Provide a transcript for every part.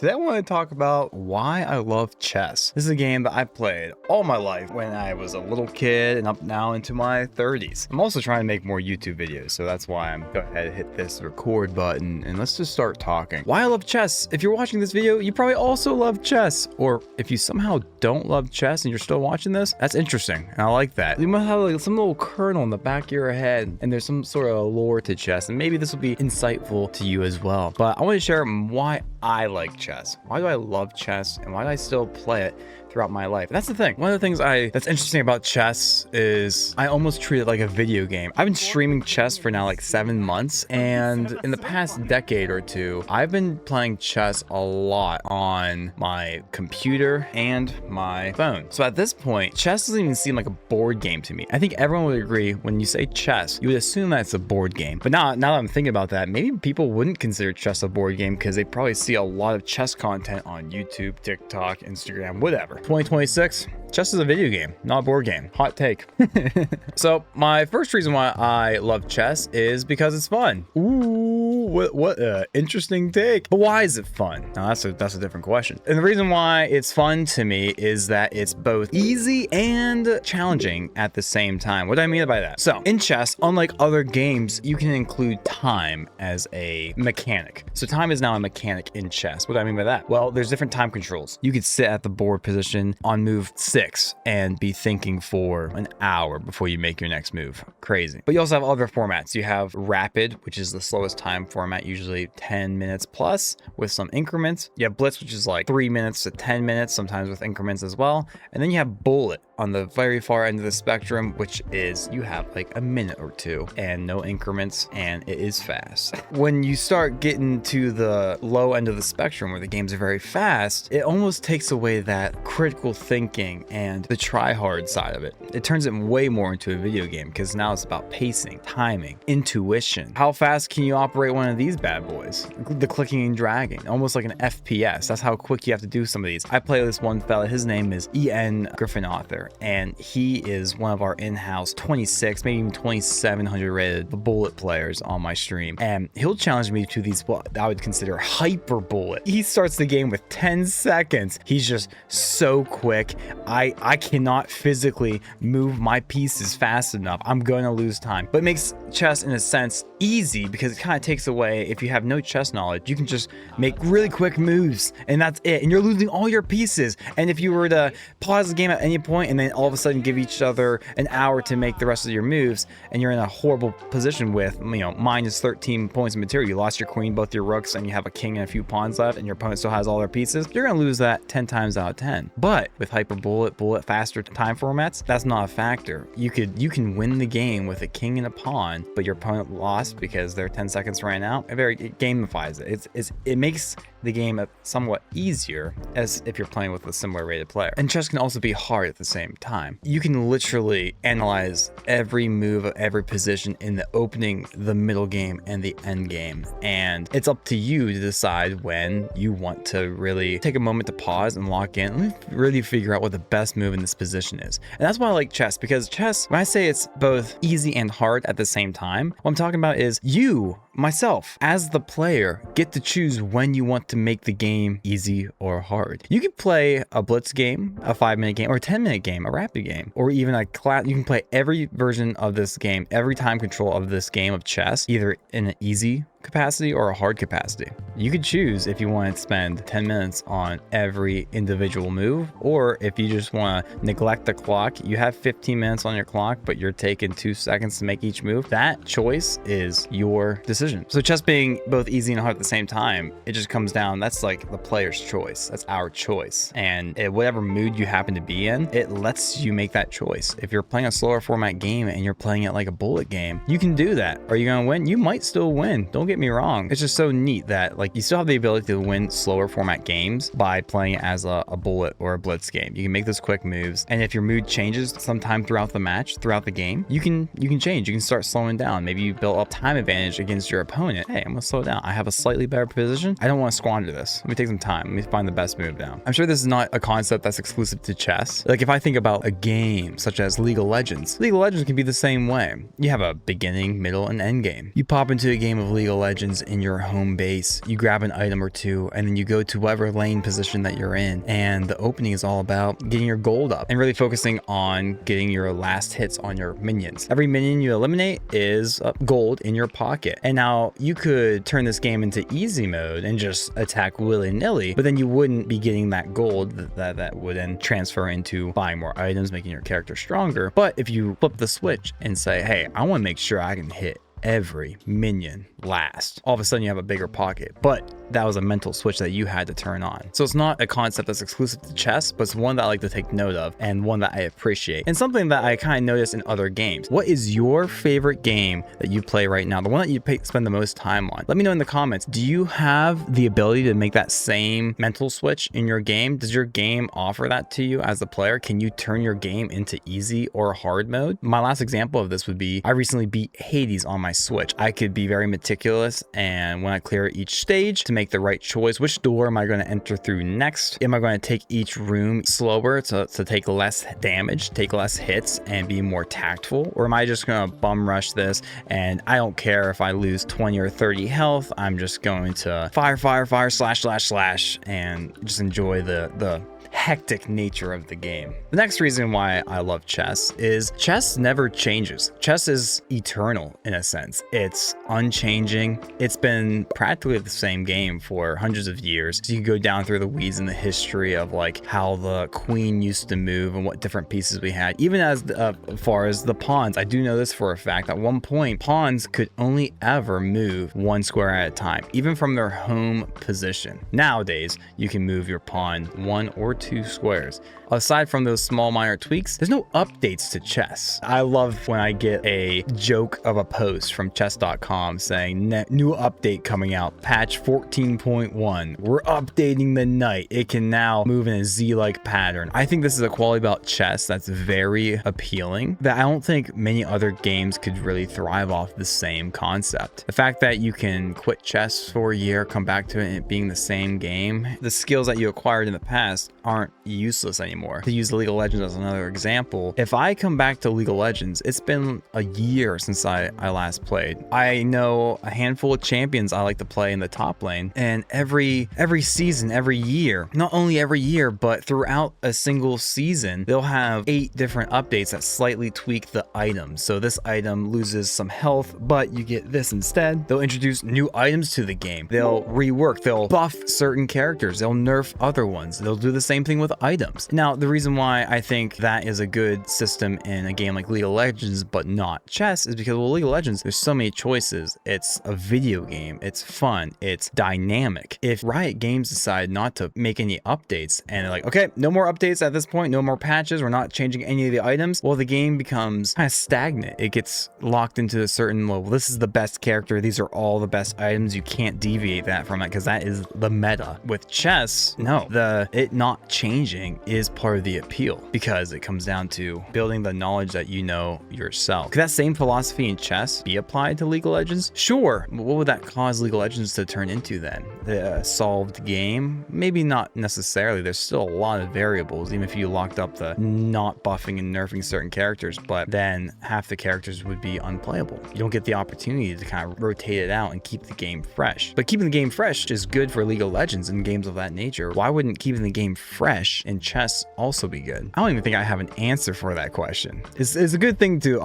Today I want to talk about why I love chess. This is a game that I played all my life when I was a little kid and up now into my 30s. I'm also trying to make more YouTube videos, so that's why I'm go ahead and hit this record button and let's just start talking. Why I love chess. If you're watching this video, you probably also love chess. Or if you somehow don't love chess and you're still watching this, that's interesting. And I like that. You must have like some little kernel in the back of your head and there's some sort of lore to chess, and maybe this will be insightful to you as well. But I want to share why I like chess. Why do I love chess and why do I still play it throughout my life? And that's the thing. One of the things that's interesting about chess is I almost treat it like a video game. I've been streaming chess for now like 7 months, and in the past decade or two, I've been playing chess a lot on my computer and my phone. So at this point, chess doesn't even seem like a board game to me. I think everyone would agree when you say chess, you would assume that it's a board game. But now that I'm thinking about that, maybe people wouldn't consider chess a board game because they probably see a lot of chess content on YouTube, TikTok, Instagram, whatever. 2026, chess is a video game, not a board game. Hot take. So my first reason why I love chess is because it's fun. Ooh, what a interesting take. But why is it fun? Now that's a different question. And the reason why it's fun to me is that it's both easy and challenging at the same time. What do I mean by that? So in chess, unlike other games, you can include time as a mechanic. So time is now a mechanic in chess. What do I mean by that? Well, there's different time controls. You could sit at the board position on move 6 and be thinking for an hour before you make your next move. Crazy. But you also have other formats. You have rapid, which is the slowest time format, usually 10 minutes plus with some increments. You have blitz, which is like 3 minutes to 10 minutes, sometimes with increments as well. And then you have bullet on the very far end of the spectrum, which is you have like a minute or two and no increments, and it is fast. When you start getting to the low end of the spectrum where the games are very fast, it almost takes away that critical thinking and the try hard side of it. It turns it way more into a video game because now it's about pacing, timing, intuition. How fast can you operate one of these bad boys? The clicking and dragging, almost like an FPS. That's how quick you have to do some of these. I play this one fella, his name is EN Griffin Author, and he is one of our in-house 26, maybe even 2700 rated bullet players on my stream. And he'll challenge me to these, what I would consider hyper bullet. He starts the game with 10 seconds. He's just so quick. I cannot physically move my pieces fast enough. I'm going to lose time. But it makes chess in a sense easy because it kind of takes away, if you have no chess knowledge, you can just make really quick moves and that's it. And you're losing all your pieces. And if you were to pause the game at any point and then all of a sudden give each other an hour to make the rest of your moves, and you're in a horrible position with, minus 13 points of material. You lost your queen, both your rooks, and you have a king and a few pawns left, and your opponent still has all their pieces, you're going to lose that 10 times out of 10. But with hyper bullet, faster time formats, that's not a factor. You can win the game with a king and a pawn, but your opponent lost because their 10 seconds ran out. It gamifies it. It makes the game somewhat easier as if you're playing with a similar rated player. And chess can also be hard at the same time. You can literally analyze every move of every position in the opening, the middle game, and the end game. And it's up to you to decide when you want to really take a moment to pause and lock in and really figure out what the best move in this position is. And that's why I like chess, because chess, when I say it's both easy and hard at the same time, what I'm talking about is myself, as the player, get to choose when you want to make the game easy or hard. You can play a blitz game, a 5-minute game, or a 10-minute game, a rapid game, or even a class. You can play every version of this game, every time control of this game of chess, either in an easy capacity or a hard capacity. You could choose if you want to spend 10 minutes on every individual move, or if you just want to neglect the clock, you have 15 minutes on your clock, but you're taking 2 seconds to make each move. That choice is your decision. So chess being both easy and hard at the same time, it just comes down, that's like the player's choice. That's our choice. And whatever mood you happen to be in, it lets you make that choice. If you're playing a slower format game and you're playing it like a bullet game, you can do that. Are you going to win? You might still win. Don't get me wrong. It's just so neat that like you still have the ability to win slower format games by playing it as a bullet or a blitz game. You can make those quick moves, and if your mood changes sometime throughout the match, throughout the game, you can change. You can start slowing down. Maybe you built up time advantage against your opponent. Hey, I'm gonna slow down. I have a slightly better position. I don't want to squander this. Let me take some time. Let me find the best move down. I'm sure this is not a concept that's exclusive to chess. Like if I think about a game such as League of Legends can be the same way. You have a beginning, middle, and end game. You pop into a game of League of Legends in your home base, you grab an item or two, and then you go to whatever lane position that you're in. And the opening is all about getting your gold up and really focusing on getting your last hits on your minions. Every minion you eliminate is gold in your pocket. And now you could turn this game into easy mode and just attack willy-nilly, but then you wouldn't be getting that gold that would then transfer into buying more items, making your character stronger. But if you flip the switch and say, hey, I want to make sure I can hit every minion last, all of a sudden you have a bigger pocket. But that was a mental switch that you had to turn on. So it's not a concept that's exclusive to chess, but it's one that I like to take note of and one that I appreciate, and something that I kind of notice in other games. What is your favorite game that you play right now, the one that you spend the most time on? Let me know in the comments. Do you have the ability to make that same mental switch in your game? Does your game offer that to you as a player? Can you turn your game into easy or hard mode? My last example of this would be, I recently beat Hades on my Switch. I could be very meticulous, and when I clear each stage, to make the right choice, which door am I going to enter through next? Am I going to take each room slower to take less damage, take less hits, and be more tactful? Or am I just going to bum rush this, and I don't care if I lose 20 or 30 health, I'm just going to fire, slash, and just enjoy the hectic nature of the game. The next reason why I love chess is chess never changes. Chess is eternal in a sense. It's unchanging. It's been practically the same game for hundreds of years. So you can go down through the weeds in the history of like how the queen used to move and what different pieces we had. Even as far as the pawns, I do know this for a fact. At one point, pawns could only ever move one square at a time, even from their home position. Nowadays, you can move your pawn 1 or 2 squares. Aside from those small minor tweaks, there's no updates to chess. I love when I get a joke of a post from chess.com saying new update coming out, patch 14.1. We're updating the knight. It can now move in a Z-like pattern. I think this is a quality about chess that's very appealing, that I don't think many other games could really thrive off the same concept. The fact that you can quit chess for a year, come back to it, and it being the same game, the skills that you acquired in the past aren't useless anymore. To use League of Legends as another example, if I come back to League of Legends, it's been a year since I last played. I know a handful of champions I like to play in the top lane, and every season, every year, not only every year, but throughout a single season, they'll have 8 different updates that slightly tweak the items. So this item loses some health, but you get this instead. They'll introduce new items to the game. They'll rework, they'll buff certain characters, they'll nerf other ones. They'll do the same thing with items. Now, the reason why I think that is a good system in a game like League of Legends, but not chess, is because, well, League of Legends, there's so many choices. It's a video game. It's fun. It's dynamic. If Riot Games decide not to make any updates and they're like, okay, no more updates at this point, no more patches, we're not changing any of the items, well, the game becomes kind of stagnant. It gets locked into a certain, well, this is the best character. These are all the best items. You can't deviate that from it because that is the meta. With chess, no, it not changing is part of the appeal, because it comes down to building the knowledge that you know yourself. Could that same philosophy in chess be applied to League of Legends? Sure. But what would that cause League of Legends to turn into then? The solved game? Maybe not necessarily. There's still a lot of variables, even if you locked up the not buffing and nerfing certain characters, but then half the characters would be unplayable. You don't get the opportunity to kind of rotate it out and keep the game fresh. But keeping the game fresh is good for League of Legends and games of that nature. Why wouldn't keeping the game fresh in chess also be good? I don't even think I have an answer for that question. It's a good thing to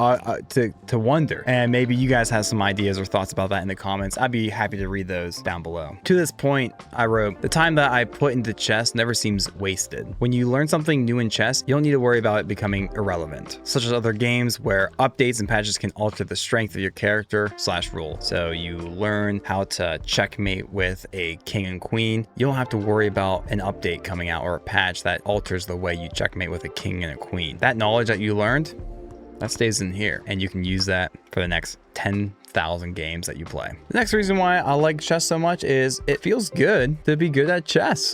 wonder, and maybe you guys have some ideas or thoughts about that in the comments. I'd be happy to read those down below. To this point, I wrote, the time that I put into chess never seems wasted. When you learn something new in chess, you don't need to worry about it becoming irrelevant, such as other games where updates and patches can alter the strength of your character / rule. So you learn how to checkmate with a king and queen. You don't have to worry about an update coming out or a patch that alters the way you checkmate with a king and a queen. That knowledge that you learned, that stays in here, and you can use that for the next 10,000 games that you play. The next reason why I like chess so much is it feels good to be good at chess,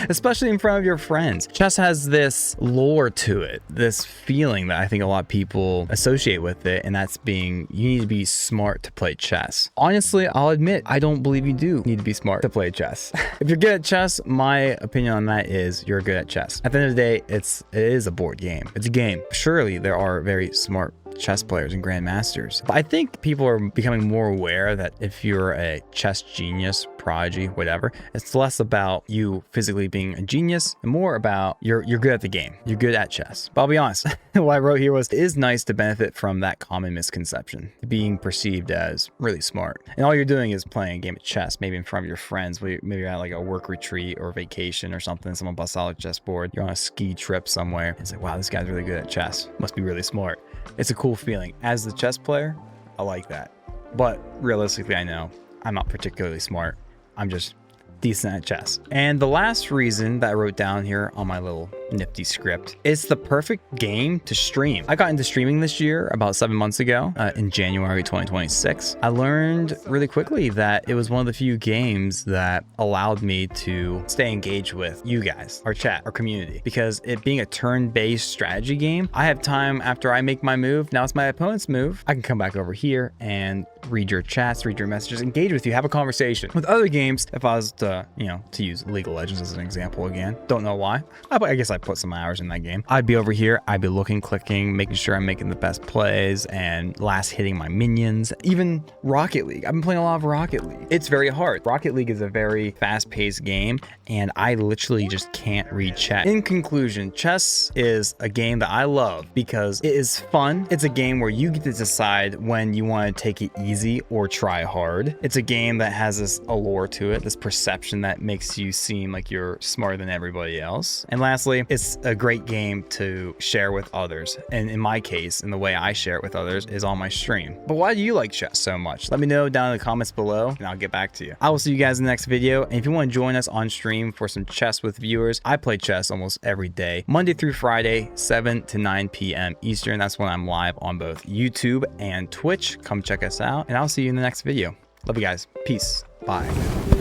especially in front of your friends. Chess has this lore to it, this feeling that I think a lot of people associate with it, and that's being, you need to be smart to play chess. Honestly, I'll admit, I don't believe you do need to be smart to play chess. If you're good at chess, my opinion on that is you're good at chess. At the end of the day, it is a board game. It's a game. Surely there are very smart chess players and grandmasters. But I think people are becoming more aware that if you're a chess genius, prodigy, whatever, it's less about you physically being a genius and more about you're good at the game. You're good at chess. But I'll be honest, what I wrote here was, it is nice to benefit from that common misconception, being perceived as really smart. And all you're doing is playing a game of chess, maybe in front of your friends. Maybe you're at like a work retreat or vacation or something. Someone busts out a chessboard. You're on a ski trip somewhere. It's like, wow, this guy's really good at chess. Must be really smart. It's a cool feeling. As the chess player, I like that. But realistically, I know I'm not particularly smart. I'm just decent at chess. And the last reason that I wrote down here on my little nifty script, it's the perfect game to stream. I got into streaming this year about 7 months ago, in January 2026. I learned really quickly that it was one of the few games that allowed me to stay engaged with you guys, our chat, our community, because it being a turn-based strategy game, I have time after I make my move. Now it's my opponent's move. I can come back over here and read your chats, read your messages, engage with you, have a conversation. With other games, if I was to, to use League of Legends as an example again, don't know why. I guess I put some hours in that game. I'd be over here, I'd be looking, clicking, making sure I'm making the best plays and last hitting my minions. Even Rocket League. I've been playing a lot of Rocket League. It's very hard. Rocket League is a very fast-paced game, and I literally just can't read chat. In conclusion, chess is a game that I love because it is fun. It's a game where you get to decide when you want to take it easy or try hard. It's a game that has this allure to it, this perception that makes you seem like you're smarter than everybody else. And lastly, it's a great game to share with others. And in my case, and the way I share it with others is on my stream. But why do you like chess so much? Let me know down in the comments below and I'll get back to you. I will see you guys in the next video. And if you want to join us on stream for some chess with viewers, I play chess almost every day, Monday through Friday, 7 to 9 p.m. Eastern. That's when I'm live on both YouTube and Twitch. Come check us out and I'll see you in the next video. Love you guys. Peace. Bye.